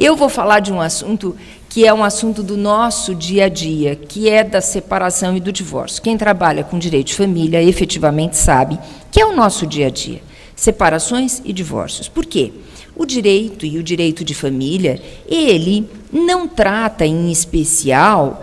Eu vou falar de um assunto que é um assunto do nosso dia a dia, que é da separação e do divórcio. Quem trabalha com direito de família efetivamente sabe que é o nosso dia a dia, separações e divórcios. Por quê? O direito e o direito de família, ele não trata em especial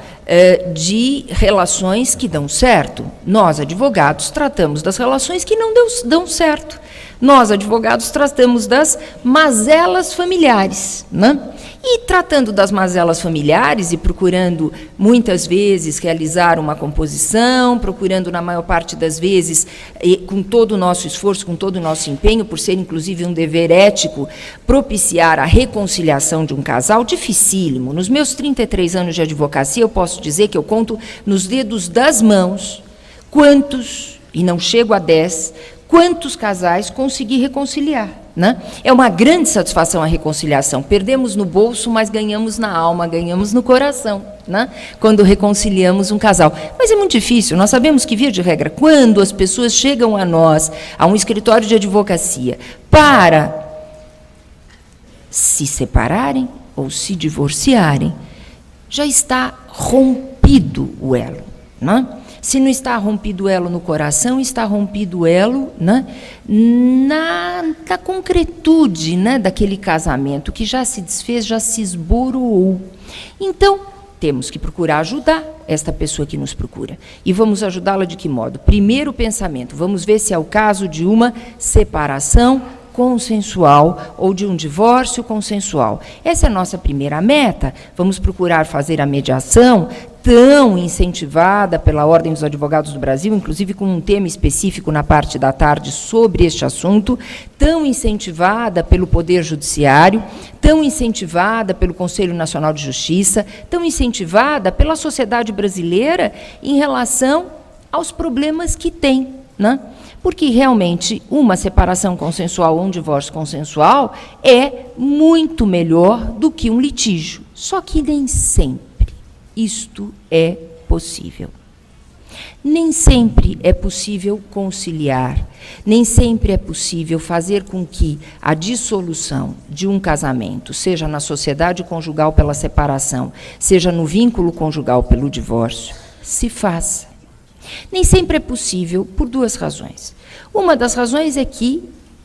de relações que dão certo. Nós, advogados, tratamos das relações que não dão certo. Nós, advogados, tratamos das mazelas familiares, né? E tratando das mazelas familiares e procurando, muitas vezes, realizar uma composição, procurando, na maior parte das vezes, com todo o nosso esforço, com todo o nosso empenho, por ser, inclusive, um dever ético, propiciar a reconciliação de um casal, dificílimo. Nos meus 33 anos de advocacia, eu posso dizer que eu conto nos dedos das mãos quantos, e não chego a 10, quantos casais consegui reconciliar, né? É uma grande satisfação a reconciliação. Perdemos no bolso, mas ganhamos na alma, ganhamos no coração, né? Quando reconciliamos um casal. Mas é muito difícil. Nós sabemos que, via de regra, quando as pessoas chegam a nós, a um escritório de advocacia, para se separarem ou se divorciarem, já está rompido o elo, né? Se não está rompido o elo no coração, está rompido o elo, né, na concretude, né, daquele casamento que já se desfez, já se esboroou. Então, temos que procurar ajudar esta pessoa que nos procura. E vamos ajudá-la de que modo? Primeiro pensamento, vamos ver se é o caso de uma separação consensual ou de um divórcio consensual. Essa é a nossa primeira meta. Vamos procurar fazer a mediação tão incentivada pela Ordem dos Advogados do Brasil, inclusive com um tema específico na parte da tarde sobre este assunto, tão incentivada pelo Poder Judiciário, tão incentivada pelo Conselho Nacional de Justiça, tão incentivada pela sociedade brasileira em relação aos problemas que tem, né? Porque, realmente, uma separação consensual ou um divórcio consensual é muito melhor do que um litígio. Só que nem sempre isto é possível. Nem sempre é possível conciliar, nem sempre é possível fazer com que a dissolução de um casamento, seja na sociedade conjugal pela separação, seja no vínculo conjugal pelo divórcio, se faça. Nem sempre é possível por duas razões. Uma das razões é que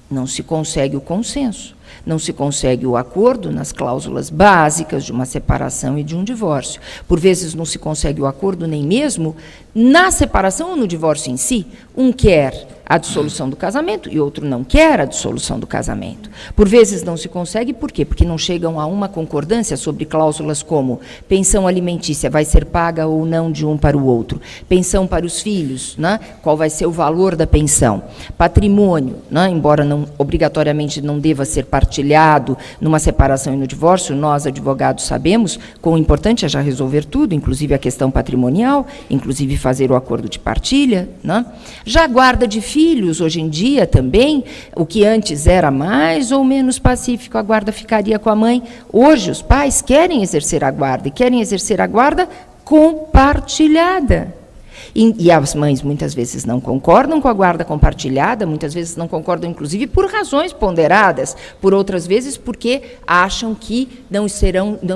não se consegue o consenso, não se consegue o acordo nas cláusulas básicas de uma separação e de um divórcio. Por vezes não se consegue o acordo nem mesmo na separação ou no divórcio em si. Um quer a dissolução do casamento e outro não quer a dissolução do casamento. Por vezes não se consegue, por quê? Porque não chegam a uma concordância sobre cláusulas como pensão alimentícia vai ser paga ou não de um para o outro, pensão para os filhos, né? Qual vai ser o valor da pensão, patrimônio, né? Embora não, obrigatoriamente não deva ser partilhado numa separação e no divórcio, nós, advogados, sabemos quão importante é já resolver tudo, inclusive a questão patrimonial, inclusive fazer o acordo de partilha, né? Já a guarda de filhos, hoje em dia também, o que antes era mais ou menos pacífico, a guarda ficaria com a mãe. Hoje os pais querem exercer a guarda, e querem exercer a guarda compartilhada. E as mães muitas vezes não concordam com a guarda compartilhada, muitas vezes não concordam, inclusive, por razões ponderadas, por outras vezes porque acham que não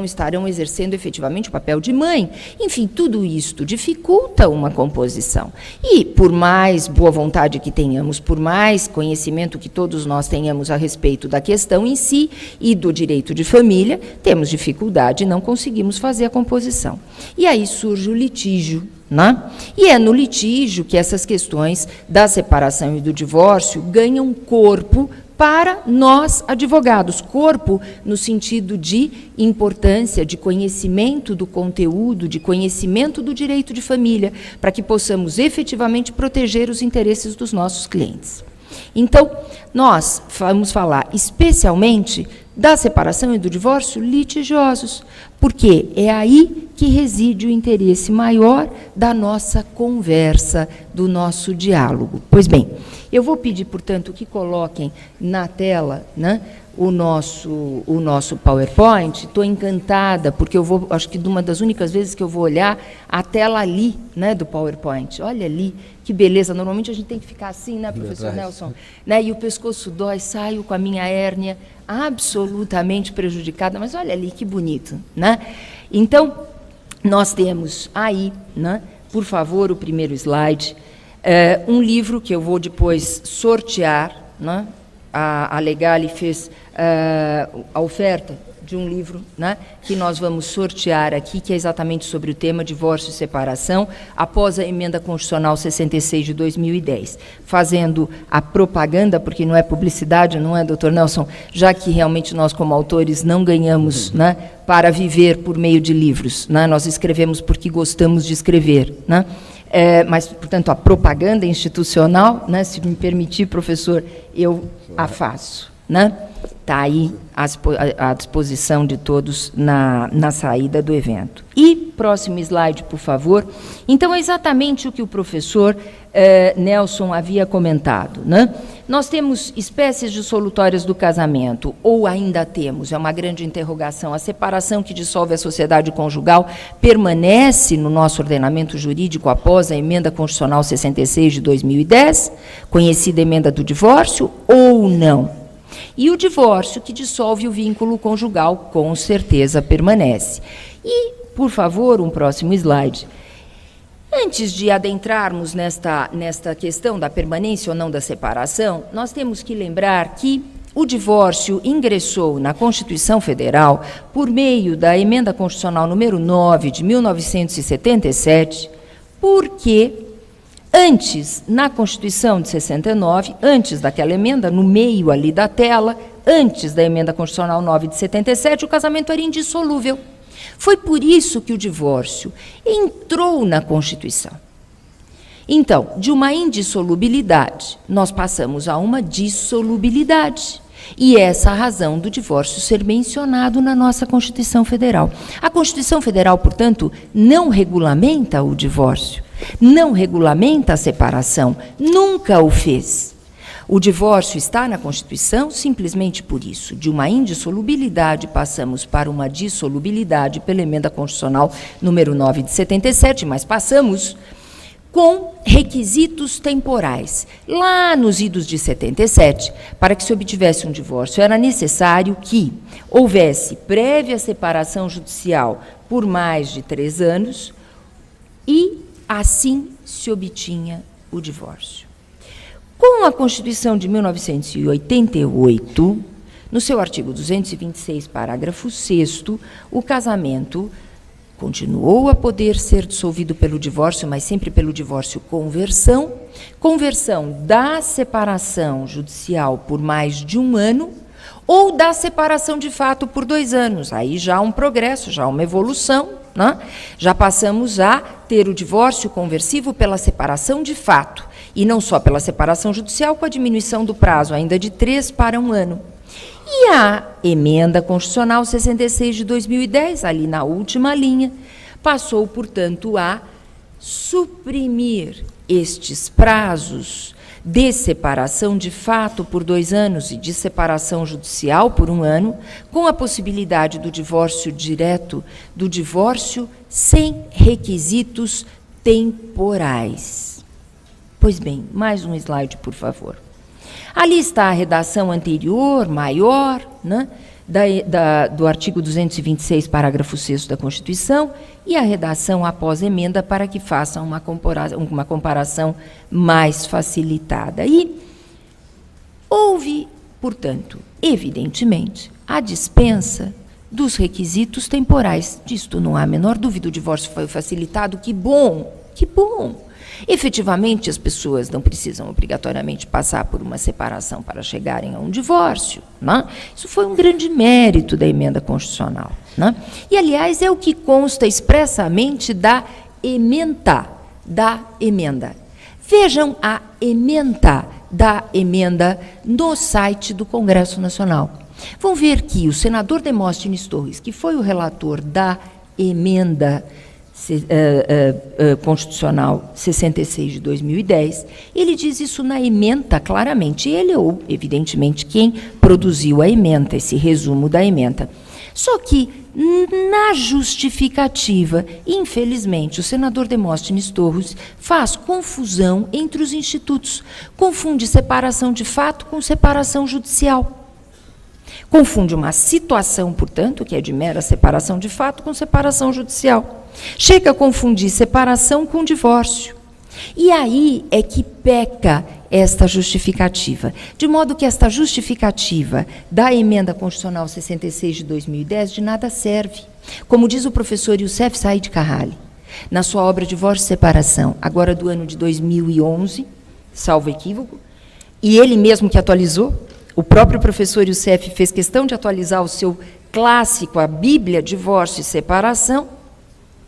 estarão exercendo efetivamente o papel de mãe. Enfim, tudo isto dificulta uma composição. E, por mais boa vontade que tenhamos, por mais conhecimento que todos nós tenhamos a respeito da questão em si e do direito de família, temos dificuldade e não conseguimos fazer a composição. E aí surge o litígio, né? E é no litígio que essas questões da separação e do divórcio ganham corpo para nós, advogados. Corpo no sentido de importância, de conhecimento do conteúdo, de conhecimento do direito de família, para que possamos efetivamente proteger os interesses dos nossos clientes. Então, nós vamos falar especialmente da separação e do divórcio litigiosos, porque é aí que reside o interesse maior da nossa conversa, do nosso diálogo. Pois bem, eu vou pedir, portanto, que coloquem na tela, né, o nosso PowerPoint. Estou encantada, porque acho que de uma das únicas vezes que eu vou olhar a tela ali, né, do PowerPoint. Olha ali, que beleza. Normalmente a gente tem que ficar assim, né, professor Nelson? Né, e o pescoço dói, saio com a minha hérnia absolutamente prejudicada, mas olha ali, que bonito, né? Então, nós temos aí, né, por favor, o primeiro slide, um livro que eu vou depois sortear, né? A Legale fez a oferta de um livro, né, que nós vamos sortear aqui, que é exatamente sobre o tema divórcio e separação, após a emenda constitucional 66 de 2010. Fazendo a propaganda, porque não é publicidade, não é, doutor Nelson? Já que realmente nós, como autores, não ganhamos, né, para viver por meio de livros, né, nós escrevemos porque gostamos de escrever, né? Mas, portanto, a propaganda institucional, né, se me permitir, professor, eu a faço, né? Está aí à disposição de todos na saída do evento. E, próximo slide, por favor. Então, é exatamente o que o professor Nelson havia comentado, né? Nós temos espécies dissolutórias do casamento, ou ainda temos, é uma grande interrogação, a separação que dissolve a sociedade conjugal permanece no nosso ordenamento jurídico após a emenda constitucional 66 de 2010, conhecida emenda do divórcio, ou não? E o divórcio que dissolve o vínculo conjugal, com certeza, permanece. E, por favor, um próximo slide. Antes de adentrarmos nesta questão da permanência ou não da separação, nós temos que lembrar que o divórcio ingressou na Constituição Federal por meio da emenda constitucional número 9 de 1977, porque antes, na Constituição de 69, antes daquela emenda, no meio ali da tela, antes da emenda constitucional 9 de 77, o casamento era indissolúvel. Foi por isso que o divórcio entrou na Constituição. Então, de uma indissolubilidade, nós passamos a uma dissolubilidade. E essa é a razão do divórcio ser mencionado na nossa Constituição Federal. A Constituição Federal, portanto, não regulamenta o divórcio, não regulamenta a separação, nunca o fez. O divórcio está na Constituição simplesmente por isso. De uma indissolubilidade passamos para uma dissolubilidade pela emenda constitucional número 9 de 77, mas passamos com requisitos temporais. Lá nos idos de 77, para que se obtivesse um divórcio, era necessário que houvesse prévia separação judicial por mais de 3 anos e assim se obtinha o divórcio. Com a Constituição de 1988, no seu artigo 226, parágrafo 6º, o casamento continuou a poder ser dissolvido pelo divórcio, mas sempre pelo divórcio-conversão, conversão da separação judicial por mais de 1 ano, ou da separação de fato por 2 anos. Aí já há um progresso, já há uma evolução, né? Já passamos a ter o divórcio conversivo pela separação de fato, e não só pela separação judicial, com a diminuição do prazo, ainda de 3 para 1 ano. E a emenda constitucional 66 de 2010, ali na última linha, passou, portanto, a suprimir estes prazos de separação de fato por 2 anos e de separação judicial por 1 ano, com a possibilidade do divórcio direto, do divórcio sem requisitos temporais. Pois bem, mais um slide, por favor. Ali está a redação anterior, maior, né, do artigo 226, parágrafo 6º da Constituição, e a redação após emenda para que façam uma comparação mais facilitada. E houve, portanto, evidentemente, a dispensa dos requisitos temporais. Disto não há a menor dúvida, o divórcio foi facilitado, que bom, que bom. Efetivamente, as pessoas não precisam obrigatoriamente passar por uma separação para chegarem a um divórcio, né? Isso foi um grande mérito da emenda constitucional, né? E, aliás, é o que consta expressamente da ementa, Vejam a ementa da emenda no site do Congresso Nacional. Vão ver que o senador Demóstenes Torres, que foi o relator da emenda constitucional 66 de 2010, ele diz isso na ementa claramente, ele ou, evidentemente, quem produziu a ementa, esse resumo da ementa. Só que, na justificativa, infelizmente, o senador Demóstenes Torres faz confusão entre os institutos, confunde separação de fato com separação judicial. Confunde uma situação, portanto, que é de mera separação de fato, com separação judicial. Chega a confundir separação com divórcio. E aí é que peca esta justificativa. De modo que esta justificativa da emenda constitucional 66 de 2010 de nada serve. Como diz o professor Youssef Said Carrali, na sua obra Divórcio e Separação, agora do ano de 2011, salvo equívoco, e ele mesmo que atualizou, o próprio professor Youssef fez questão de atualizar o seu clássico, a Bíblia, Divórcio e Separação,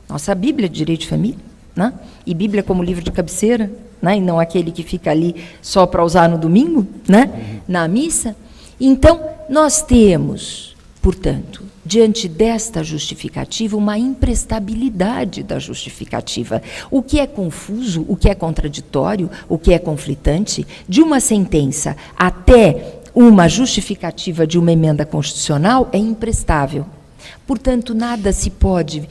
nossa Bíblia de Direito de Família, né? E Bíblia como livro de cabeceira, né? E não aquele que fica ali só para usar no domingo, né? Na missa. Então, nós temos, portanto, diante desta justificativa, uma imprestabilidade da justificativa. O que é confuso, o que é contraditório, o que é conflitante, de uma sentença até uma justificativa de uma emenda constitucional é imprestável. Portanto, nada se pode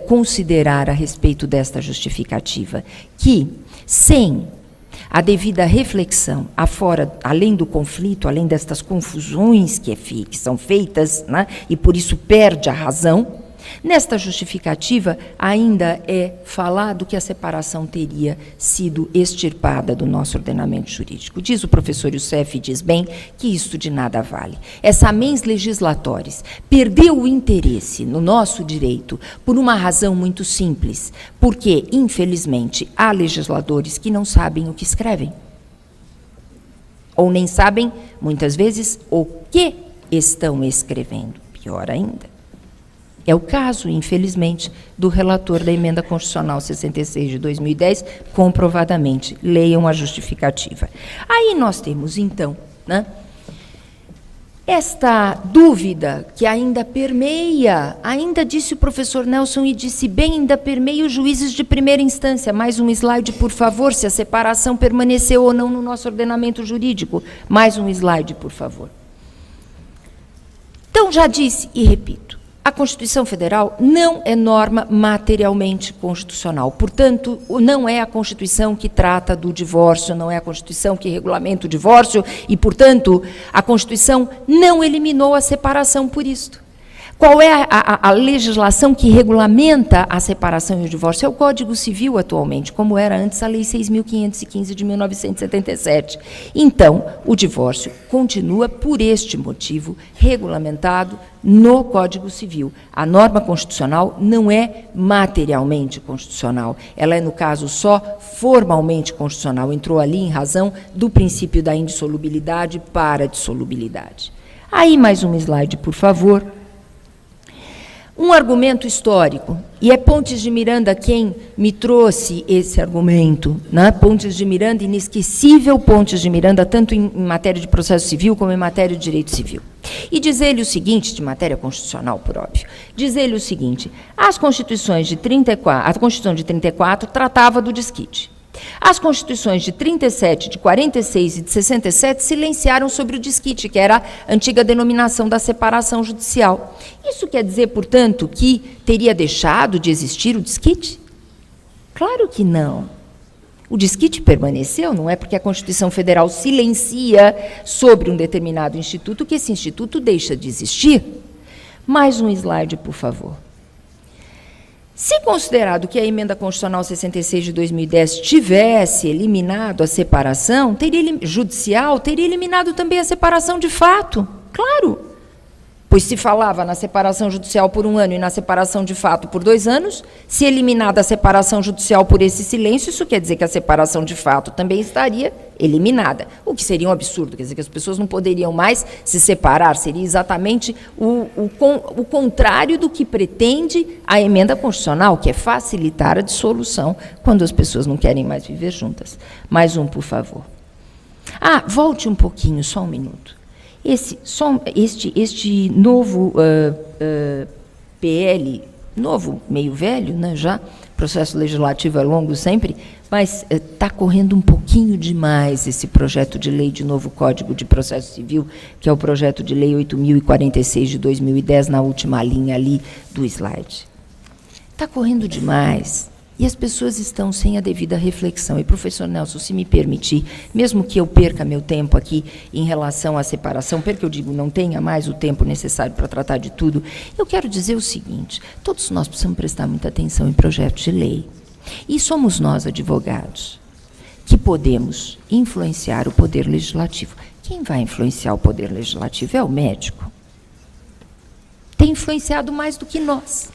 considerar a respeito desta justificativa, que, sem a devida reflexão, além do conflito, além destas confusões que são feitas, né, e por isso perde a razão, nesta justificativa ainda é falado que a separação teria sido extirpada do nosso ordenamento jurídico. Diz o professor Youssef, diz bem, que isto de nada vale. Essa mens legislatoris perdeu o interesse no nosso direito por uma razão muito simples, porque, infelizmente, há legisladores que não sabem o que escrevem. Ou nem sabem, muitas vezes, o que estão escrevendo. Pior ainda. É o caso, infelizmente, do relator da emenda constitucional 66 de 2010, comprovadamente. Leiam a justificativa. Aí nós temos, então, né, esta dúvida que ainda permeia, ainda disse o professor Nelson e disse bem, ainda permeia os juízes de primeira instância. Mais um slide, por favor, se a separação permaneceu ou não no nosso ordenamento jurídico. Mais um slide, por favor. Então, já disse e repito. A Constituição Federal não é norma materialmente constitucional. Portanto, não é a Constituição que trata do divórcio, não é a Constituição que regulamenta o divórcio e, portanto, a Constituição não eliminou a separação por isto. Qual é a legislação que regulamenta a separação e o divórcio? É o Código Civil atualmente, como era antes a Lei 6.515 de 1977. Então, o divórcio continua, por este motivo, regulamentado no Código Civil. A norma constitucional não é materialmente constitucional, ela é, no caso, só formalmente constitucional. Entrou ali em razão do princípio da indissolubilidade para a dissolubilidade. Aí, mais um slide, por favor. Um argumento histórico, e é Pontes de Miranda quem me trouxe esse argumento, né? Pontes de Miranda, inesquecível Pontes de Miranda, tanto em matéria de processo civil como em matéria de direito civil. E diz ele o seguinte, de matéria constitucional, por óbvio, diz ele o seguinte, a Constituição de 34 tratava do desquite. As Constituições de 37, de 46 e de 67 silenciaram sobre o desquite, que era a antiga denominação da separação judicial. Isso quer dizer, portanto, que teria deixado de existir o desquite? Claro que não. O desquite permaneceu, não é porque a Constituição Federal silencia sobre um determinado instituto que esse instituto deixa de existir. Mais um slide, por favor. Se considerado que a emenda constitucional 66 de 2010 tivesse eliminado a separação judicial, teria eliminado também a separação de fato, claro. Pois se falava na separação judicial por 1 ano e na separação de fato por 2 anos, se eliminada a separação judicial por esse silêncio, isso quer dizer que a separação de fato também estaria eliminada, o que seria um absurdo, quer dizer que as pessoas não poderiam mais se separar, seria exatamente o contrário do que pretende a emenda constitucional, que é facilitar a dissolução quando as pessoas não querem mais viver juntas. Mais um, por favor. Volte um pouquinho, só um minuto. Este novo PL novo, meio velho, né, já, o processo legislativo é longo sempre, mas está correndo um pouquinho demais esse projeto de lei de novo Código de Processo Civil, que é o projeto de lei 8.046 de 2010, na última linha ali do slide. Está correndo demais. E as pessoas estão sem a devida reflexão. E, professor Nelson, se me permitir, mesmo que eu perca meu tempo aqui em relação à separação, perca, eu digo, não tenha mais o tempo necessário para tratar de tudo, eu quero dizer o seguinte, todos nós precisamos prestar muita atenção em projetos de lei. E somos nós, advogados, que podemos influenciar o poder legislativo. Quem vai influenciar o poder legislativo é o médico. Tem influenciado mais do que nós.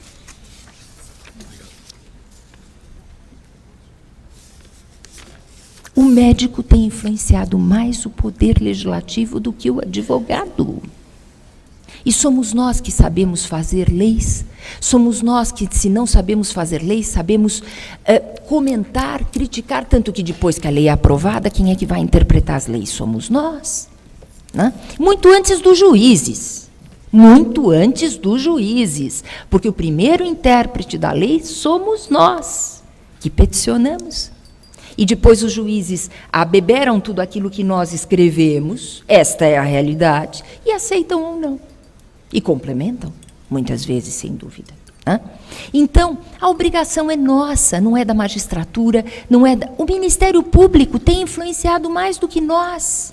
O médico tem influenciado mais o poder legislativo do que o advogado. E somos nós que sabemos fazer leis, somos nós que, se não sabemos fazer leis, sabemos comentar, criticar, tanto que depois que a lei é aprovada, quem é que vai interpretar as leis? Somos nós. Né? Muito antes dos juízes. Muito antes dos juízes. Porque o primeiro intérprete da lei somos nós, que peticionamos. E depois os juízes abeberam tudo aquilo que nós escrevemos, esta é a realidade, e aceitam ou não. E complementam, muitas vezes, sem dúvida. Né? Então, a obrigação é nossa, não é da magistratura, não é da... O Ministério Público tem influenciado mais do que nós.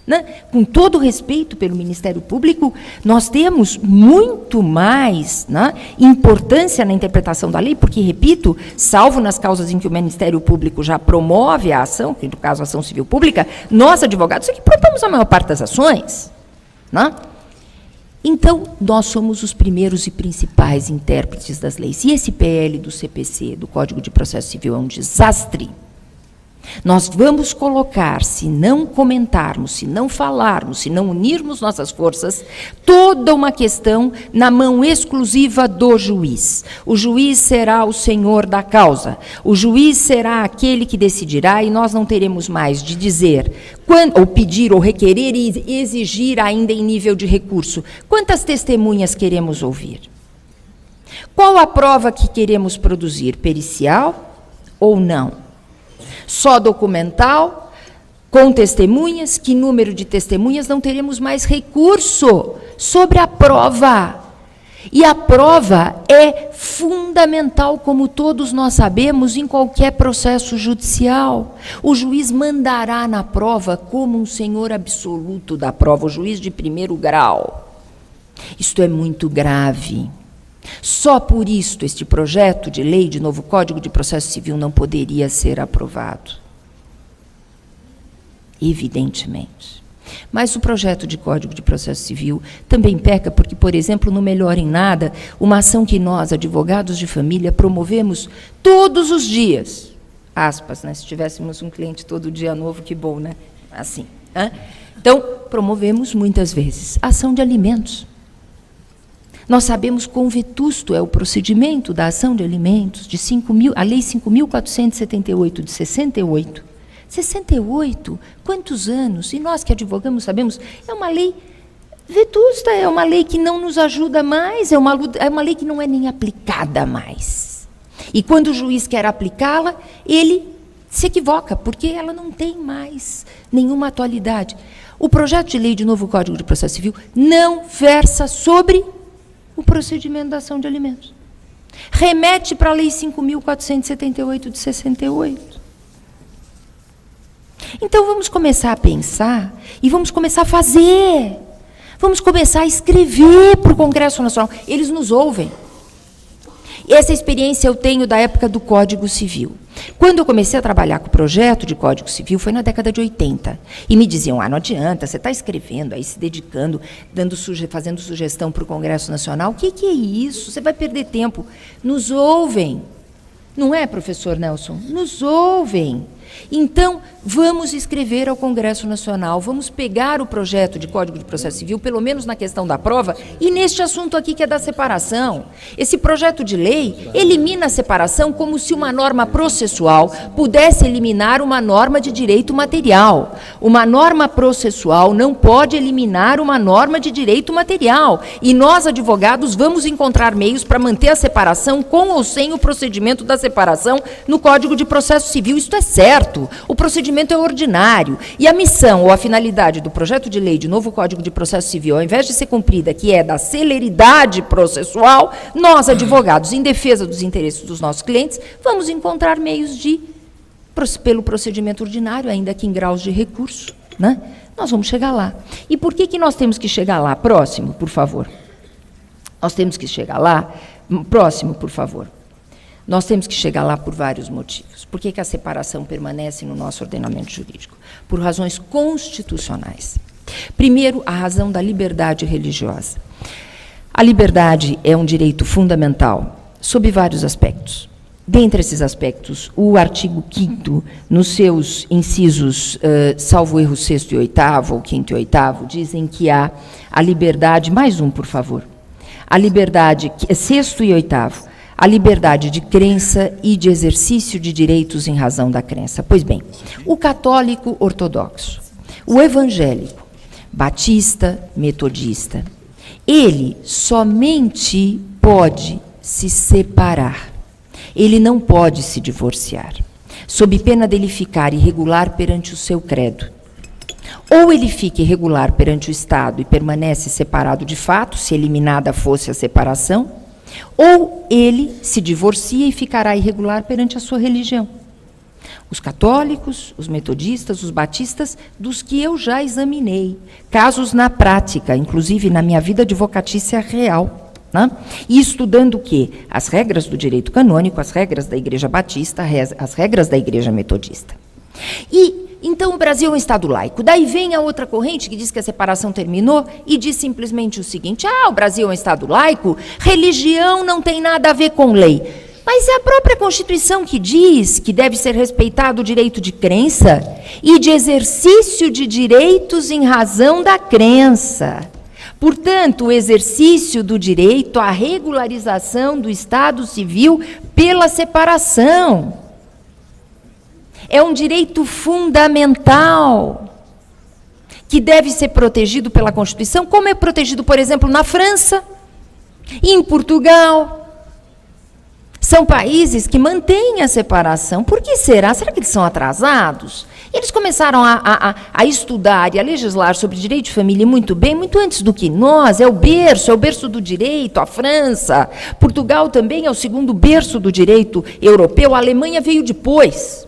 Né? Com todo respeito pelo Ministério Público, nós temos muito mais, né, importância na interpretação da lei, porque, repito, salvo nas causas em que o Ministério Público já promove a ação, que no caso a ação civil pública, nós, advogados, é que propomos a maior parte das ações. Né? Então, nós somos os primeiros e principais intérpretes das leis. E esse PL do CPC, do Código de Processo Civil, é um desastre. Nós vamos colocar, se não comentarmos, se não falarmos, se não unirmos nossas forças, toda uma questão na mão exclusiva do juiz. O juiz será o senhor da causa. O juiz será aquele que decidirá e nós não teremos mais de dizer, ou pedir, ou requerer e exigir ainda em nível de recurso. Quantas testemunhas queremos ouvir? Qual a prova que queremos produzir? Pericial ou não? Só documental, com testemunhas, que número de testemunhas, não teremos mais recurso sobre a prova. E a prova é fundamental, como todos nós sabemos, em qualquer processo judicial. O juiz mandará na prova como um senhor absoluto da prova, o juiz de primeiro grau. Isto é muito grave. Só por isto, este projeto de lei de novo Código de Processo Civil não poderia ser aprovado. Evidentemente. Mas o projeto de Código de Processo Civil também peca porque, por exemplo, não melhora em nada uma ação que nós, advogados de família, promovemos todos os dias. Aspas, né? Se tivéssemos um cliente todo dia novo, que bom, né? Assim. Né? Então, promovemos muitas vezes ação de alimentos. Nós sabemos quão vetusto é o procedimento da ação de alimentos, de a Lei 5.478 de 68. 68, quantos anos? E nós que advogamos sabemos, é uma lei vetusta, é uma lei que não nos ajuda mais, é uma lei que não é nem aplicada mais. E quando o juiz quer aplicá-la, ele se equivoca, porque ela não tem mais nenhuma atualidade. O projeto de lei de novo Código de Processo Civil não versa sobre o procedimento da ação de alimentos. Remete para a Lei 5.478 de 68. Então, vamos começar a pensar e vamos começar a fazer. Vamos começar a escrever para o Congresso Nacional. Eles nos ouvem. Essa experiência eu tenho da época do Código Civil. Quando eu comecei a trabalhar com o projeto de Código Civil, foi na década de 80. E me diziam, não adianta, você está escrevendo, aí se dedicando, fazendo sugestão para o Congresso Nacional. O que é isso? Você vai perder tempo. Nos ouvem. Não é, professor Nelson? Nos ouvem. Então, vamos escrever ao Congresso Nacional, vamos pegar o projeto de Código de Processo Civil, pelo menos na questão da prova, e neste assunto aqui que é da separação. Esse projeto de lei elimina a separação como se uma norma processual pudesse eliminar uma norma de direito material. Uma norma processual não pode eliminar uma norma de direito material. E nós, advogados, vamos encontrar meios para manter a separação com ou sem o procedimento da separação no Código de Processo Civil. Isto é certo. O procedimento é ordinário. E a missão ou a finalidade do projeto de lei de novo Código de Processo Civil, ao invés de ser cumprida, que é da celeridade processual, nós, advogados, em defesa dos interesses dos nossos clientes, vamos encontrar meios de, pelo procedimento ordinário, ainda que em graus de recurso, né? Nós vamos chegar lá. E por que nós temos que chegar lá? Próximo, por favor. Nós temos que chegar lá. Próximo, por favor. Nós temos que chegar lá por vários motivos. Por que a separação permanece no nosso ordenamento jurídico? Por razões constitucionais. Primeiro, a razão da liberdade religiosa. A liberdade é um direito fundamental, sob vários aspectos. Dentre esses aspectos, o artigo 5º, nos seus incisos, salvo erro 6º e 8º, ou 5º e 8º, dizem que há a liberdade, mais um, por favor, a liberdade, 6º e 8º, a liberdade de crença e de exercício de direitos em razão da crença. Pois bem, o católico ortodoxo, o evangélico, batista, metodista, ele somente pode se separar. Ele não pode se divorciar, sob pena dele ficar irregular perante o seu credo. Ou ele fica irregular perante o Estado e permanece separado de fato, se eliminada fosse a separação, ou ele se divorcia e ficará irregular perante a sua religião. Os católicos, os metodistas, os batistas, dos que eu já examinei, casos na prática, inclusive na minha vida advocatícia real, né? E estudando o quê? As regras do direito canônico, as regras da Igreja Batista, as regras da Igreja Metodista. E, então, o Brasil é um Estado laico. Daí vem a outra corrente que diz que a separação terminou e diz simplesmente o seguinte: o Brasil é um Estado laico, religião não tem nada a ver com lei. Mas é a própria Constituição que diz que deve ser respeitado o direito de crença e de exercício de direitos em razão da crença. Portanto, o exercício do direito à regularização do Estado civil pela separação é um direito fundamental que deve ser protegido pela Constituição, como é protegido, por exemplo, na França, em Portugal. São países que mantêm a separação. Por que será? Será que eles são atrasados? Eles começaram a estudar e a legislar sobre direito de família muito bem, muito antes do que nós. É o berço do direito, a França. Portugal também é o segundo berço do direito europeu. A Alemanha veio depois.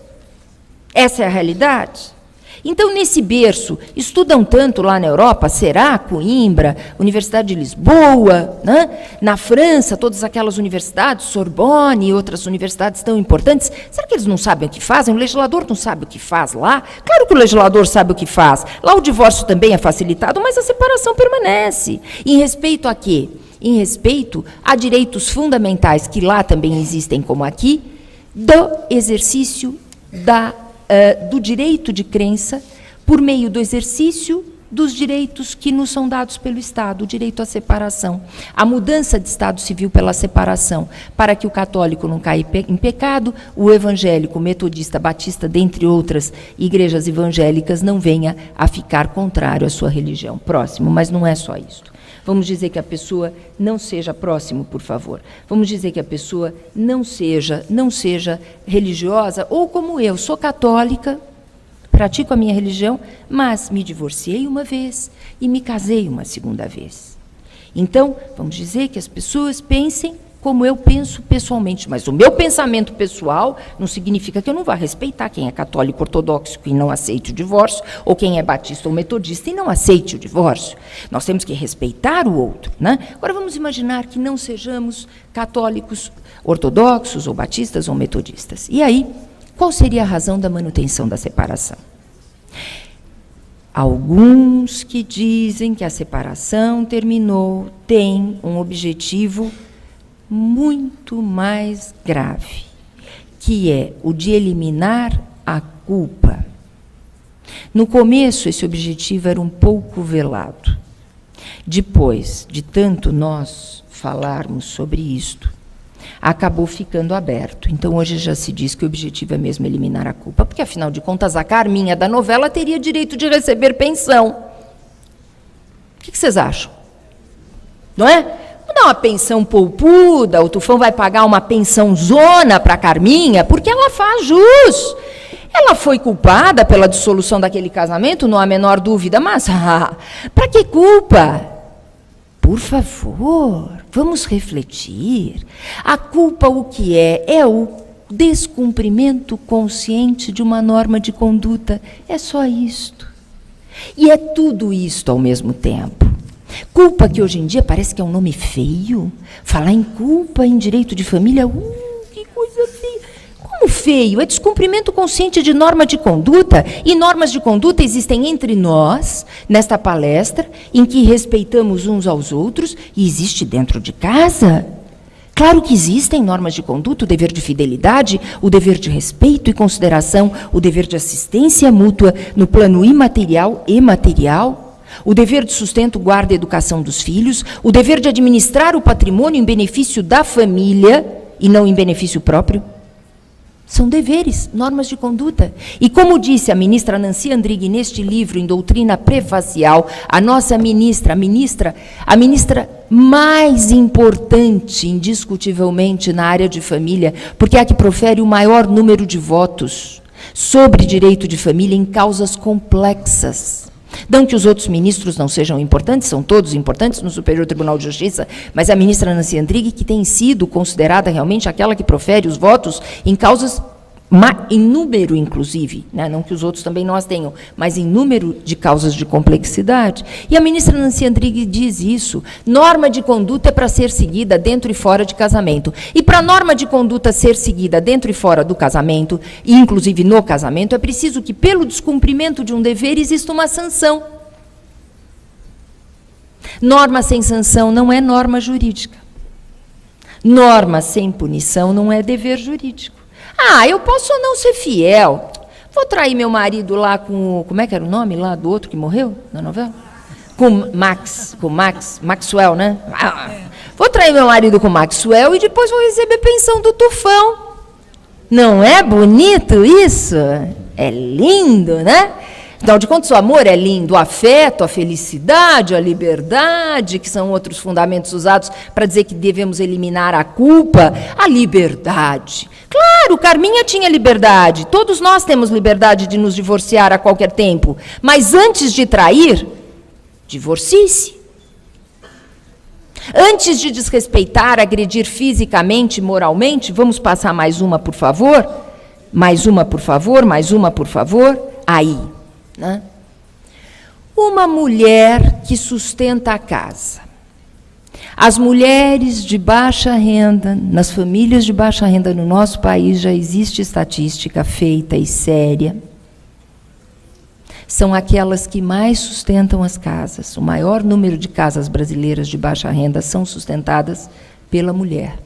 Essa é a realidade. Então, nesse berço, estudam tanto lá na Europa, será? Coimbra, Universidade de Lisboa, né? Na França, todas aquelas universidades, Sorbonne e outras universidades tão importantes, será que eles não sabem o que fazem? O legislador não sabe o que faz lá? Claro que o legislador sabe o que faz. Lá o divórcio também é facilitado, mas a separação permanece. Em respeito a quê? Em respeito a direitos fundamentais que lá também existem, como aqui, do exercício do direito de crença por meio do exercício dos direitos que nos são dados pelo Estado, o direito à separação, a mudança de Estado civil pela separação, para que o católico não caia em pecado, o evangélico, metodista, batista, dentre outras igrejas evangélicas, não venha a ficar contrário à sua religião. Próximo, mas não é só isso. Vamos dizer que a pessoa não seja próximo, por favor. Vamos dizer que a pessoa não seja religiosa, ou como eu, sou católica, pratico a minha religião, mas me divorciei uma vez e me casei uma segunda vez. Então, vamos dizer que as pessoas pensem como eu penso pessoalmente, mas o meu pensamento pessoal não significa que eu não vá respeitar quem é católico ortodoxo e não aceite o divórcio, ou quem é batista ou metodista e não aceite o divórcio. Nós temos que respeitar o outro, né? Agora vamos imaginar que não sejamos católicos ortodoxos, ou batistas, ou metodistas. E aí, qual seria a razão da manutenção da separação? Alguns que dizem que a separação terminou têm um objetivo muito mais grave, que é o de eliminar culpa. No começo, esse objetivo era um pouco velado. Depois de tanto nós falarmos sobre isto, acabou ficando aberto. Então, hoje já se diz que o objetivo é mesmo eliminar a culpa, porque, afinal de contas, a Carminha da novela teria direito de receber pensão. O que vocês acham? Não é? Não dá uma pensão poupuda, o Tufão vai pagar uma pensãozona para a Carminha, porque ela faz jus. Ela foi culpada pela dissolução daquele casamento, não há a menor dúvida, mas para que culpa? Por favor, vamos refletir. A culpa o que é? É o descumprimento consciente de uma norma de conduta. É só isto. E é tudo isto ao mesmo tempo. Culpa, que hoje em dia parece que é um nome feio. Falar em culpa em direito de família, que coisa feia. Como feio? É descumprimento consciente de norma de conduta. E normas de conduta existem entre nós, nesta palestra, em que respeitamos uns aos outros, e existe dentro de casa. Claro que existem normas de conduta, o dever de fidelidade, o dever de respeito e consideração, o dever de assistência mútua no plano imaterial e material, o dever de sustento, guarda e educação dos filhos, o dever de administrar o patrimônio em benefício da família e não em benefício próprio. São deveres, normas de conduta. E como disse a ministra Nancy Andrighi neste livro, em Doutrina Prefacial, a nossa ministra, a ministra mais importante, indiscutivelmente, na área de família, porque é a que profere o maior número de votos sobre direito de família em causas complexas. Não que os outros ministros não sejam importantes, são todos importantes no Superior Tribunal de Justiça, mas a ministra Nancy Andrighi, que tem sido considerada realmente aquela que profere os votos em causas, em número inclusive, né? Não que os outros também não as tenham, mas em número de causas de complexidade. E a ministra Nancy Andrighi diz isso, norma de conduta é para ser seguida dentro e fora de casamento. E para a norma de conduta ser seguida dentro e fora do casamento, e inclusive no casamento, é preciso que, pelo descumprimento de um dever, exista uma sanção. Norma sem sanção não é norma jurídica. Norma sem punição não é dever jurídico. Eu posso ou não ser fiel. Vou trair meu marido lá com... Como é que era o nome lá do outro que morreu na novela? Com Maxwell, né? Vou trair meu marido com Maxwell e depois vou receber pensão do Tufão. Não é bonito isso? É lindo, né? Afinal de contas, o amor é lindo, o afeto, a felicidade, a liberdade, que são outros fundamentos usados para dizer que devemos eliminar a culpa, a liberdade. Claro, Carminha tinha liberdade, todos nós temos liberdade de nos divorciar a qualquer tempo, mas antes de trair, divorcie-se. Antes de desrespeitar, agredir fisicamente, moralmente, vamos passar mais uma, por favor? Mais uma, por favor, mais uma, por favor. Aí. Né? Uma mulher que sustenta a casa. As mulheres de baixa renda, nas famílias de baixa renda no nosso país, já existe estatística feita e séria. São aquelas que mais sustentam as casas. O maior número de casas brasileiras de baixa renda são sustentadas pela mulher.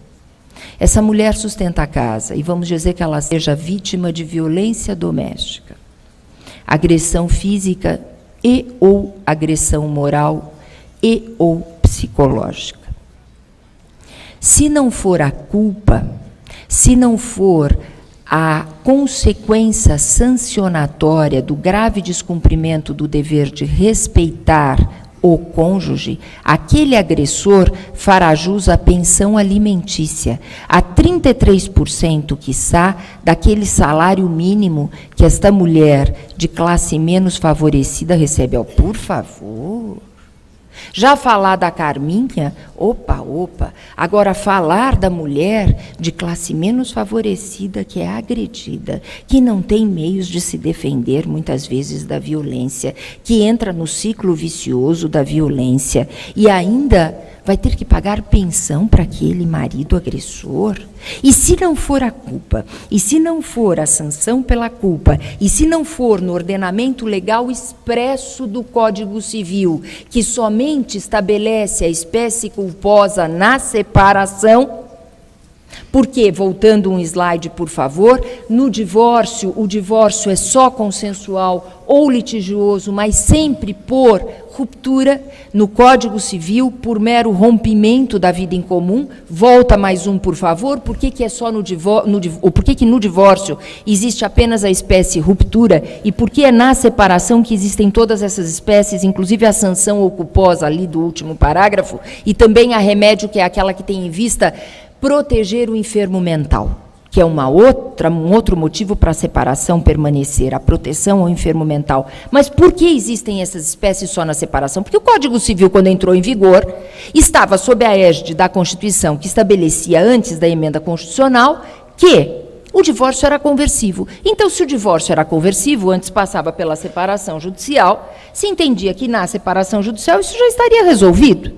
Essa mulher sustenta a casa, e vamos dizer que ela seja vítima de violência doméstica, agressão física e ou agressão moral e ou psicológica. Se não for a culpa, se não for a consequência sancionatória do grave descumprimento do dever de respeitar o cônjuge, aquele agressor fará jus à pensão alimentícia, a 33%, quiçá, daquele salário mínimo que esta mulher de classe menos favorecida recebe. Por favor. Já falar da Carminha, opa. Agora, falar da mulher de classe menos favorecida que é agredida, que não tem meios de se defender, muitas vezes, da violência, que entra no ciclo vicioso da violência e ainda vai ter que pagar pensão para aquele marido agressor? E se não for a culpa, e se não for a sanção pela culpa, e se não for no ordenamento legal expresso do Código Civil, que somente estabelece a espécie culposa na separação, Porque, voltando um slide, por favor, no divórcio, o divórcio é só consensual ou litigioso, mas sempre por ruptura. No Código Civil, por mero rompimento da vida em comum. Volta mais um, por favor. Por que é só no divórcio existe apenas a espécie ruptura e por que é na separação que existem todas essas espécies, inclusive a sanção ou culposa ali do último parágrafo, e também a remédio, que é aquela que tem em vista proteger o enfermo mental, que é um outro motivo para a separação permanecer, a proteção ao enfermo mental. Mas por que existem essas espécies só na separação? Porque o Código Civil, quando entrou em vigor, estava sob a égide da Constituição, que estabelecia, antes da emenda constitucional, que o divórcio era conversivo. Então, se o divórcio era conversivo, antes passava pela separação judicial, se entendia que na separação judicial isso já estaria resolvido.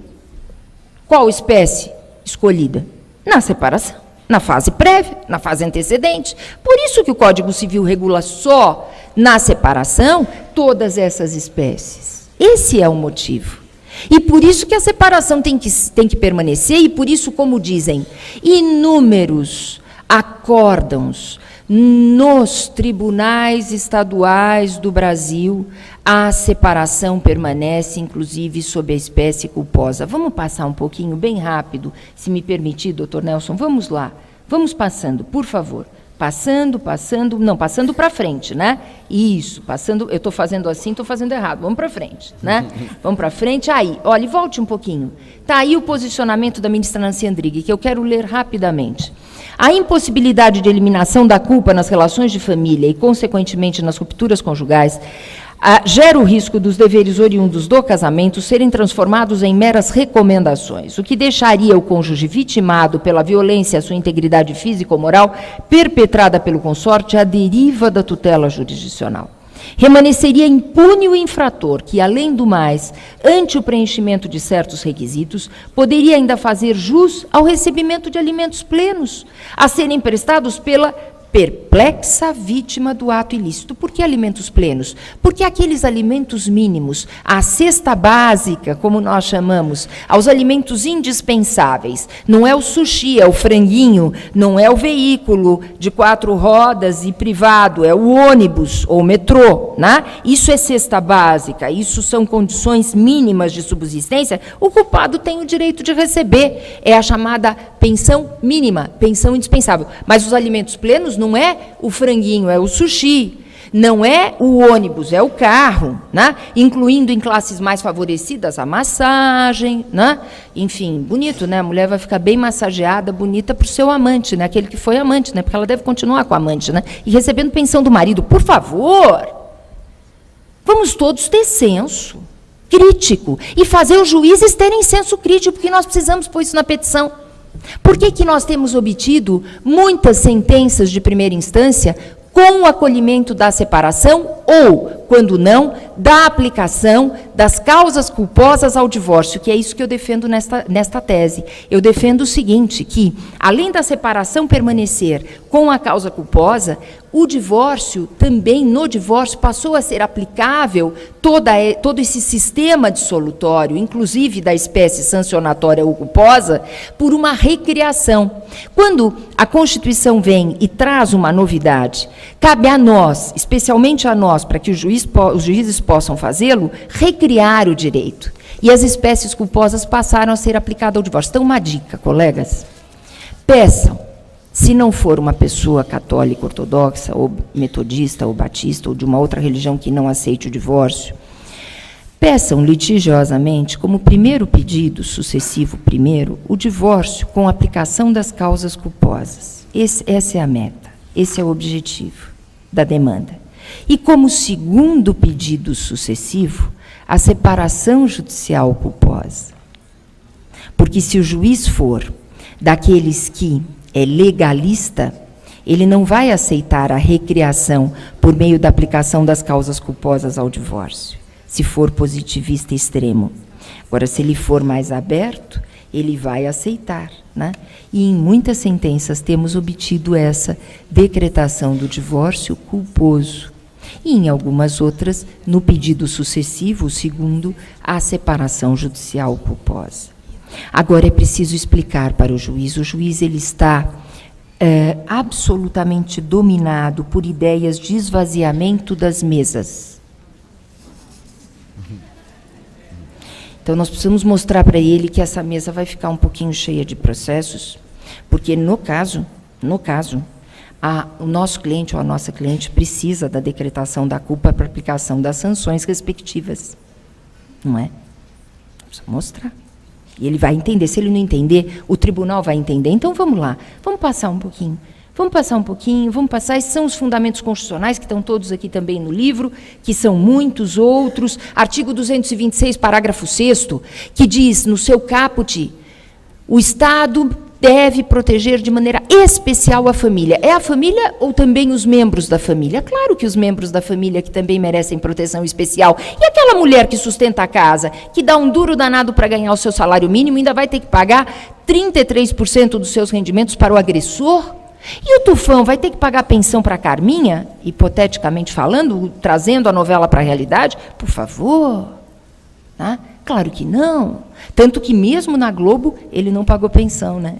Qual espécie escolhida? Na separação, na fase prévia, na fase antecedente. Por isso que o Código Civil regula só na separação todas essas espécies. Esse é o motivo. E por isso que a separação tem que permanecer, e por isso, como dizem, inúmeros acórdãos nos tribunais estaduais do Brasil, a separação permanece, inclusive, sob a espécie culposa. Vamos passar um pouquinho, bem rápido, se me permitir, doutor Nelson, vamos lá. Vamos passando, por favor. Passando para frente, né? Isso, passando, eu estou fazendo assim, estou fazendo errado, vamos para frente, né? Vamos para frente, aí, olha, volte um pouquinho. Está aí o posicionamento da ministra Nancy Andrighi, que eu quero ler rapidamente. A impossibilidade de eliminação da culpa nas relações de família e, consequentemente, nas rupturas conjugais, gera o risco dos deveres oriundos do casamento serem transformados em meras recomendações, o que deixaria o cônjuge vitimado pela violência à sua integridade física ou moral perpetrada pelo consorte à deriva da tutela jurisdicional. Remanesceria impune o infrator, que, além do mais, ante o preenchimento de certos requisitos, poderia ainda fazer jus ao recebimento de alimentos plenos, a serem prestados pela perplexa vítima do ato ilícito. Por que alimentos plenos? Porque aqueles alimentos mínimos, a cesta básica, como nós chamamos, aos alimentos indispensáveis, não é o sushi, é o franguinho, não é o veículo de 4 rodas e privado, é o ônibus ou metrô, né? Isso é cesta básica, isso são condições mínimas de subsistência, o culpado tem o direito de receber, é a chamada pensão mínima, pensão indispensável. Mas os alimentos plenos não é o franguinho, é o sushi, não é o ônibus, é o carro, né? Incluindo em classes mais favorecidas a massagem, né? Enfim, bonito, né? A mulher vai ficar bem massageada, bonita para o seu amante, né? Aquele que foi amante, né? Porque ela deve continuar com a amante, né? E recebendo pensão do marido. Por favor, vamos todos ter senso crítico e fazer os juízes terem senso crítico, porque nós precisamos pôr isso na petição. Por que nós temos obtido muitas sentenças de primeira instância com o acolhimento da separação ou, quando não, da aplicação das causas culposas ao divórcio, que é isso que eu defendo nesta tese. Eu defendo o seguinte, que, além da separação permanecer com a causa culposa, o divórcio, também no divórcio, passou a ser aplicável todo esse sistema dissolutório, inclusive da espécie sancionatória ou culposa, por uma recriação. Quando a Constituição vem e traz uma novidade, cabe a nós, especialmente a nós, para que os juízes possam fazê-lo, recriar o direito. E as espécies culposas passaram a ser aplicadas ao divórcio. Então, uma dica, colegas, peçam, se não for uma pessoa católica, ortodoxa, ou metodista, ou batista, ou de uma outra religião que não aceite o divórcio, peçam litigiosamente, como primeiro pedido, sucessivo primeiro, o divórcio com aplicação das causas culposas. Essa é a meta, esse é o objetivo da demanda. E como segundo pedido sucessivo, a separação judicial culposa. Porque se o juiz for daqueles que é legalista, ele não vai aceitar a recriação por meio da aplicação das causas culposas ao divórcio, se for positivista extremo. Agora, se ele for mais aberto, ele vai aceitar, né? E em muitas sentenças temos obtido essa decretação do divórcio culposo. E em algumas outras, no pedido sucessivo, o segundo, a separação judicial culposa. Agora é preciso explicar para o juiz ele está absolutamente dominado por ideias de esvaziamento das mesas. Então, nós precisamos mostrar para ele que essa mesa vai ficar um pouquinho cheia de processos, porque, no caso, o nosso cliente ou a nossa cliente precisa da decretação da culpa para aplicação das sanções respectivas. Não é? Precisa mostrar. E ele vai entender. Se ele não entender, o tribunal vai entender. Então, vamos lá. Vamos passar um pouquinho. Esses são os fundamentos constitucionais, que estão todos aqui também no livro, que são muitos outros. Artigo 226, parágrafo 6º, que diz, no seu caput, o Estado deve proteger de maneira especial a família. É a família ou também os membros da família? Claro que os membros da família que também merecem proteção especial. E aquela mulher que sustenta a casa, que dá um duro danado para ganhar o seu salário mínimo, ainda vai ter que pagar 33% dos seus rendimentos para o agressor? E o Tufão vai ter que pagar pensão para a Carminha, hipoteticamente falando, trazendo a novela para a realidade? Por favor. Tá? Claro que não. Tanto que mesmo na Globo, ele não pagou pensão, né?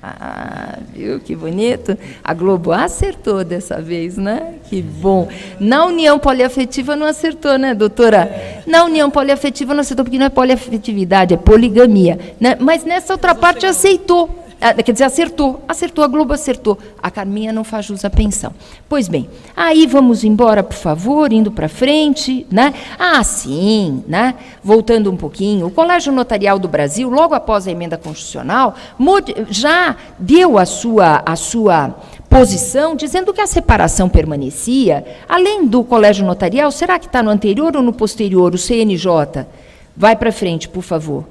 Ah, viu que bonito? A Globo acertou dessa vez, né? Que bom. Na união poliafetiva não acertou, né, doutora? Na união poliafetiva não acertou, porque não é poliafetividade, é poligamia. Né? Mas nessa outra parte aceitou. Quer dizer, acertou, a Globo acertou. A Carminha não faz jus à pensão. Pois bem, aí vamos embora, por favor, indo para frente, né? Sim, né? Voltando um pouquinho, o Colégio Notarial do Brasil, logo após a emenda constitucional, já deu a sua posição, dizendo que a separação permanecia. Além do Colégio Notarial, será que está no anterior ou no posterior, o CNJ? Vai para frente, por favor.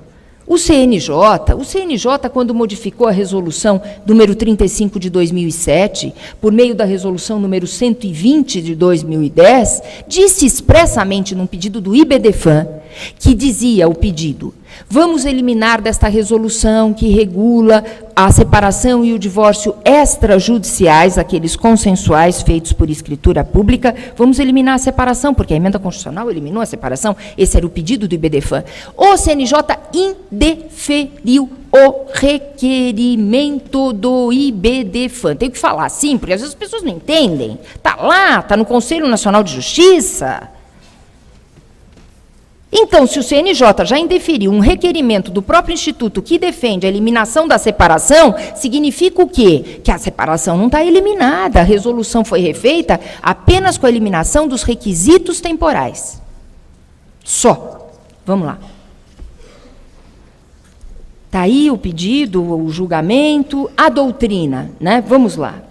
O CNJ, quando modificou a resolução número 35 de 2007, por meio da resolução número 120 de 2010, disse expressamente num pedido do IBDFAN, que dizia o pedido: vamos eliminar desta resolução que regula a separação e o divórcio extrajudiciais, aqueles consensuais feitos por escritura pública, vamos eliminar a separação, porque a emenda constitucional eliminou a separação, esse era o pedido do IBDFAN. O CNJ indeferiu o requerimento do IBDFAN. Tenho que falar assim, porque às vezes as pessoas não entendem. Está lá, está no Conselho Nacional de Justiça. Então, se o CNJ já indeferiu um requerimento do próprio Instituto que defende a eliminação da separação, significa o quê? Que a separação não está eliminada, a resolução foi refeita apenas com a eliminação dos requisitos temporais. Só. Vamos lá. Está aí o pedido, o julgamento, a doutrina, né? Vamos lá.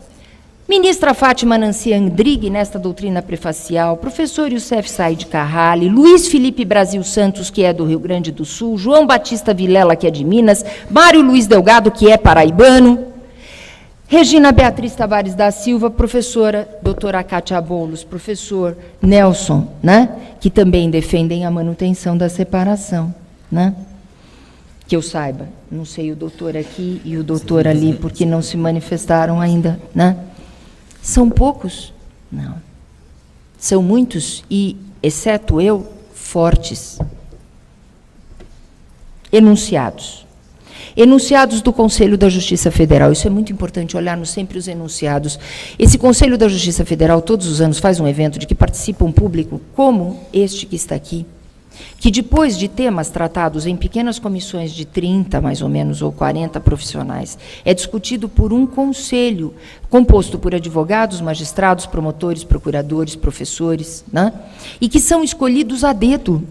Ministra Fátima Nancy Andrighi, nesta doutrina prefacial, professor Youssef Said Carrali, Luiz Felipe Brasil Santos, que é do Rio Grande do Sul, João Batista Vilela, que é de Minas, Mário Luiz Delgado, que é paraibano, Regina Beatriz Tavares da Silva, professora doutora Cátia Boulos, professor Nelson, né, que também defendem a manutenção da separação, né? Que eu saiba, não sei o doutor aqui e o doutor ali, porque não se manifestaram ainda, né? São poucos? Não. São muitos e, exceto eu, fortes. Enunciados. Enunciados do Conselho da Justiça Federal. Isso é muito importante, olharmos sempre os enunciados. Esse Conselho da Justiça Federal, todos os anos, faz um evento de que participa um público como este que está aqui, que depois de temas tratados em pequenas comissões de 30, mais ou menos, ou 40 profissionais, é discutido por um conselho, composto por advogados, magistrados, promotores, procuradores, professores, né? E que são escolhidos a dedo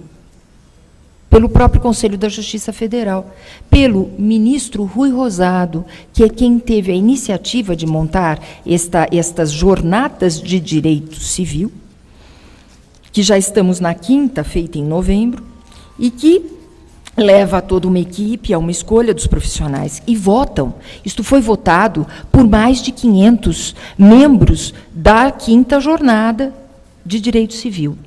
pelo próprio Conselho da Justiça Federal, pelo ministro Rui Rosado, que é quem teve a iniciativa de montar estas jornadas de direito civil, que já estamos na 5ª, feita em novembro, e que leva a toda uma equipe a uma escolha dos profissionais, e votam. Isto foi votado por mais de 500 membros da 5ª Jornada de Direito Civil.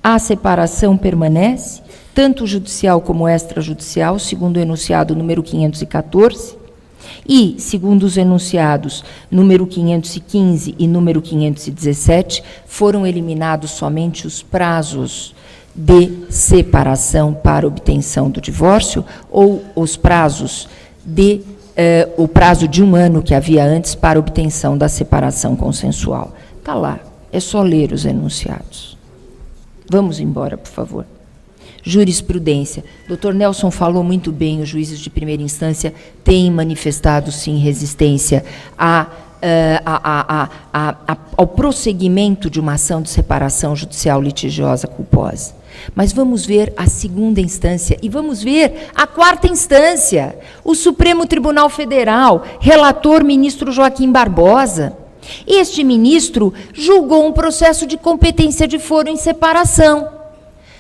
A separação permanece, tanto judicial como extrajudicial, segundo o enunciado número 514, e, segundo os enunciados número 515 e número 517, foram eliminados somente os prazos de separação para obtenção do divórcio ou os prazos de o prazo de 1 ano que havia antes para obtenção da separação consensual. Está lá, é só ler os enunciados. Vamos embora, por favor. Jurisprudência. Dr. Nelson falou muito bem, os juízes de primeira instância têm manifestado, sim, resistência ao prosseguimento de uma ação de separação judicial litigiosa culposa. Mas vamos ver a segunda instância e vamos ver a quarta instância. O Supremo Tribunal Federal, relator ministro Joaquim Barbosa. Este ministro julgou um processo de competência de foro em separação.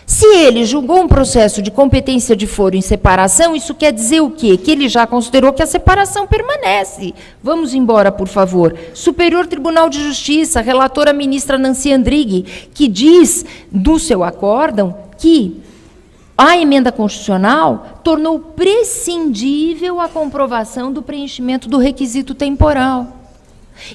Se ele julgou um processo de competência de foro em separação, isso quer dizer o quê? Que ele já considerou que a separação permanece. Vamos embora, por favor. Superior Tribunal de Justiça, relatora ministra Nancy Andrighi, que diz, do seu acórdão, que a emenda constitucional tornou prescindível a comprovação do preenchimento do requisito temporal.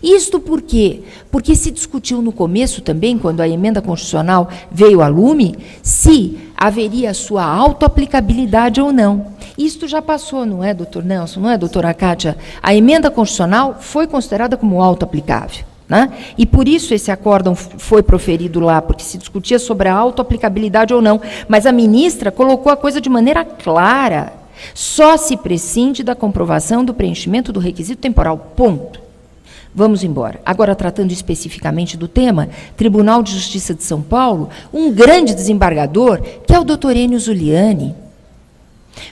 Isto por quê? Porque se discutiu no começo também, quando a emenda constitucional veio a lume, se haveria sua autoaplicabilidade ou não. Isto já passou, não é, doutor Nelson, não é, doutora Kátia? A emenda constitucional foi considerada como autoaplicável, né? E por isso esse acórdão foi proferido lá, porque se discutia sobre a autoaplicabilidade ou não. Mas a ministra colocou a coisa de maneira clara. Só se prescinde da comprovação do preenchimento do requisito temporal, ponto. Vamos embora. Agora, tratando especificamente do tema, Tribunal de Justiça de São Paulo, um grande desembargador, que é o doutor Enio Zuliani,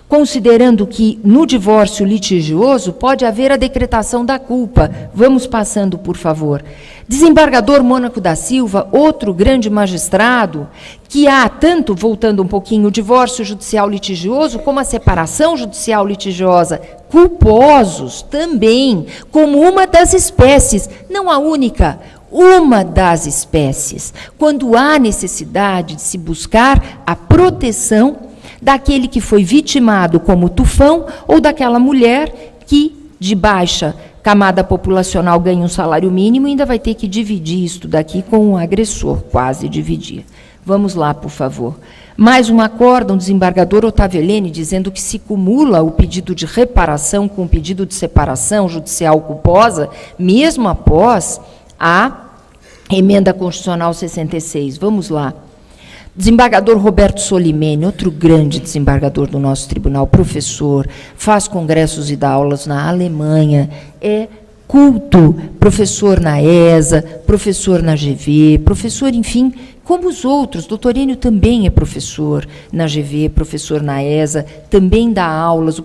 considerando que no divórcio litigioso pode haver a decretação da culpa. Vamos passando, por favor. Desembargador Mônaco da Silva, outro grande magistrado, que há tanto, voltando um pouquinho, o divórcio judicial litigioso como a separação judicial litigiosa, culposos também, como uma das espécies, não a única, uma das espécies, quando há necessidade de se buscar a proteção daquele que foi vitimado como tufão ou daquela mulher que, de baixa camada populacional, ganha um salário mínimo e ainda vai ter que dividir isso daqui com o agressor, quase dividir. Vamos lá, por favor. Mais um acórdão, desembargador Otávio Helene, dizendo que se cumula o pedido de reparação com o pedido de separação judicial culposa, mesmo após a emenda constitucional 66. Vamos lá. Desembargador Roberto Solimene, outro grande desembargador do nosso tribunal, professor, faz congressos e dá aulas na Alemanha, é culto, professor na ESA, professor na GV, professor, enfim, como os outros. Doutor Enio também é professor na GV, professor na ESA, também dá aulas.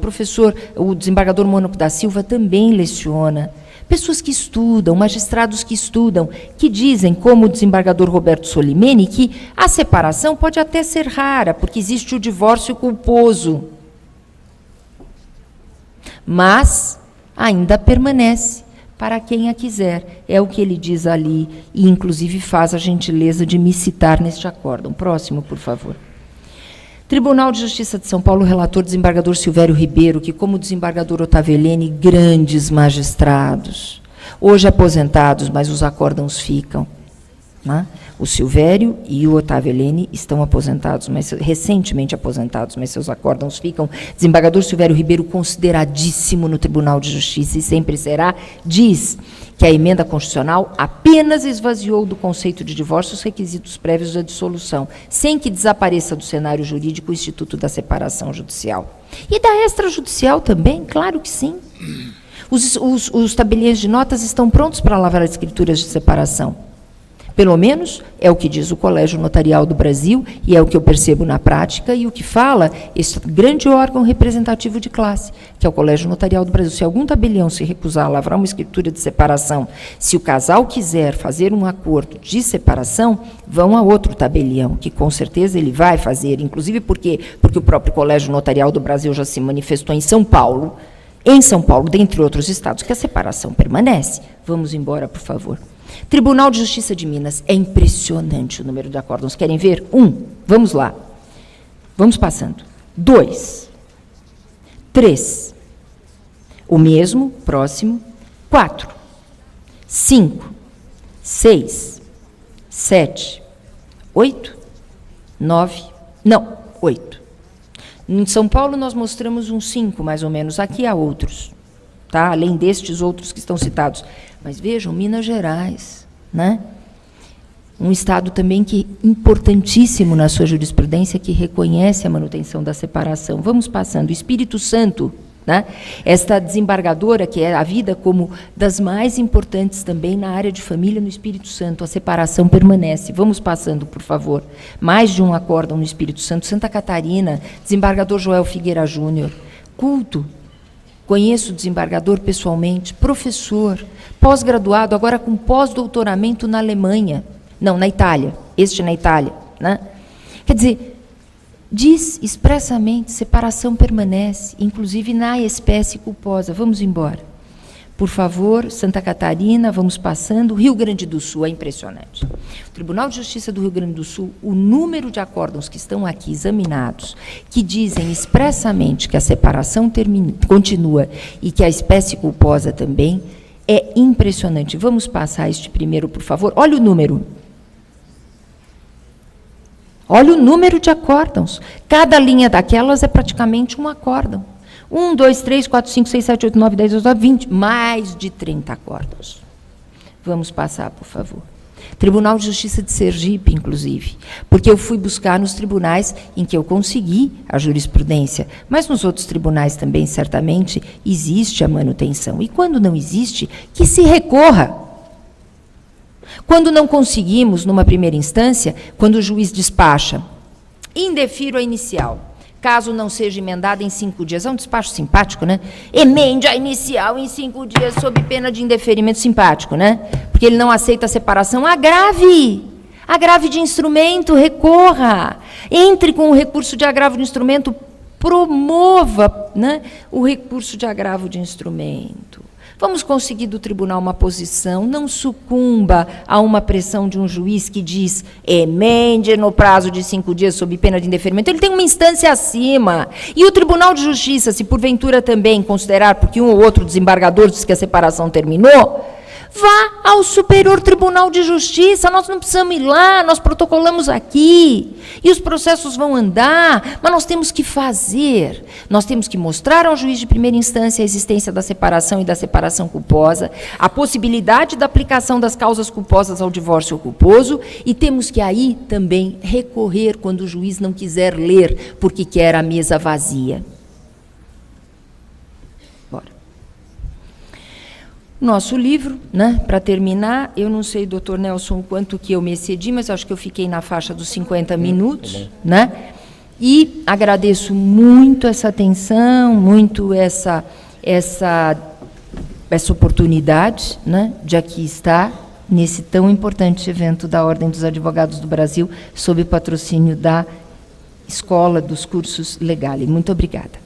O desembargador Mônaco da Silva também leciona. Pessoas que estudam, magistrados que estudam, que dizem, como o desembargador Roberto Solimene, que a separação pode até ser rara, porque existe o divórcio culposo. Mas ainda permanece para quem a quiser. É o que ele diz ali, e inclusive faz a gentileza de me citar neste acórdão. Próximo, por favor. Tribunal de Justiça de São Paulo, relator desembargador Silvério Ribeiro, que, como desembargador Otávio Helene, grandes magistrados, hoje aposentados, mas os acórdãos ficam. Né? O Silvério e o Otávio Helene estão aposentados, mas recentemente aposentados, mas seus acórdãos ficam. Desembargador Silvério Ribeiro, consideradíssimo no Tribunal de Justiça e sempre será, diz que a emenda constitucional apenas esvaziou do conceito de divórcio os requisitos prévios da dissolução, sem que desapareça do cenário jurídico o Instituto da Separação Judicial. E da extrajudicial também, claro que sim. Os tabeliões de notas estão prontos para lavar as escrituras de separação. Pelo menos é o que diz o Colégio Notarial do Brasil, e é o que eu percebo na prática, e o que fala esse grande órgão representativo de classe, que é o Colégio Notarial do Brasil. Se algum tabelião se recusar a lavrar uma escritura de separação, se o casal quiser fazer um acordo de separação, vão a outro tabelião, que com certeza ele vai fazer, inclusive porque o próprio Colégio Notarial do Brasil já se manifestou em São Paulo, dentre outros estados, que a separação permanece. Vamos embora, por favor. Tribunal de Justiça de Minas, é impressionante o número de acórdãos. Querem ver? 1, vamos lá. Vamos passando. 2, 3, o mesmo, próximo. 4, 5, 6, 7, 8, 9, não, 8. Em São Paulo nós mostramos um 5, mais ou menos, aqui há outros. tá? Além destes outros que estão citados. Mas vejam, Minas Gerais, né? Um estado também que importantíssimo na sua jurisprudência, que reconhece a manutenção da separação. Vamos passando. O Espírito Santo, né? Esta desembargadora, que é a vida como das mais importantes também na área de família no Espírito Santo, a separação permanece. Vamos passando, por favor. Mais de um acórdão no Espírito Santo. Santa Catarina, desembargador Joel Figueira Júnior. Culto. Conheço o desembargador pessoalmente, professor, pós-graduado, agora com pós-doutoramento na Alemanha. Não, na Itália, na Itália, né? Quer dizer, diz expressamente, separação permanece, inclusive na espécie culposa. Vamos embora. Por favor, Santa Catarina, vamos passando. Rio Grande do Sul, é impressionante. O Tribunal de Justiça do Rio Grande do Sul, o número de acórdãos que estão aqui examinados, que dizem expressamente que a separação continua e que a espécie culposa também, é impressionante. Vamos passar este primeiro, por favor. Olha o número. Olha o número de acórdãos. Cada linha daquelas é praticamente um acórdão. 1, 2, 3, 4, 5, 6, 7, 8, 9, 10, 11, 12, 20. Mais de 30 acórdãos. Vamos passar, por favor. Tribunal de Justiça de Sergipe, inclusive. Porque eu fui buscar nos tribunais em que eu consegui a jurisprudência. Mas nos outros tribunais também, certamente, existe a manutenção. E quando não existe, que se recorra. Quando não conseguimos, numa primeira instância, quando o juiz despacha, indefiro a inicial, caso não seja emendada em 5 dias. É um despacho simpático, né? Emende a inicial em 5 dias, sob pena de indeferimento simpático, né? Porque ele não aceita a separação. Agrave! Agrave de instrumento, recorra. Entre com o recurso de agravo de instrumento, promova, né, o recurso de agravo de instrumento. Vamos conseguir do tribunal uma posição, não sucumba a uma pressão de um juiz que diz emende no prazo de 5 dias sob pena de indeferimento. Ele tem uma instância acima. E o Tribunal de Justiça, se porventura também considerar, porque um ou outro desembargador diz que a separação terminou, vá ao Superior Tribunal de Justiça, nós não precisamos ir lá, nós protocolamos aqui, e os processos vão andar, mas nós temos que fazer, nós temos que mostrar ao juiz de primeira instância a existência da separação e da separação culposa, a possibilidade da aplicação das causas culposas ao divórcio culposo, e temos que aí também recorrer quando o juiz não quiser ler, porque quer a mesa vazia. Nosso livro, né, para terminar, eu não sei, doutor Nelson, quanto que eu me excedi, mas acho que eu fiquei na faixa dos 50 minutos, né? E agradeço muito essa atenção, muito essa oportunidade, né, de aqui estar nesse tão importante evento da Ordem dos Advogados do Brasil, sob o patrocínio da Escola dos Cursos Legale. Muito obrigada.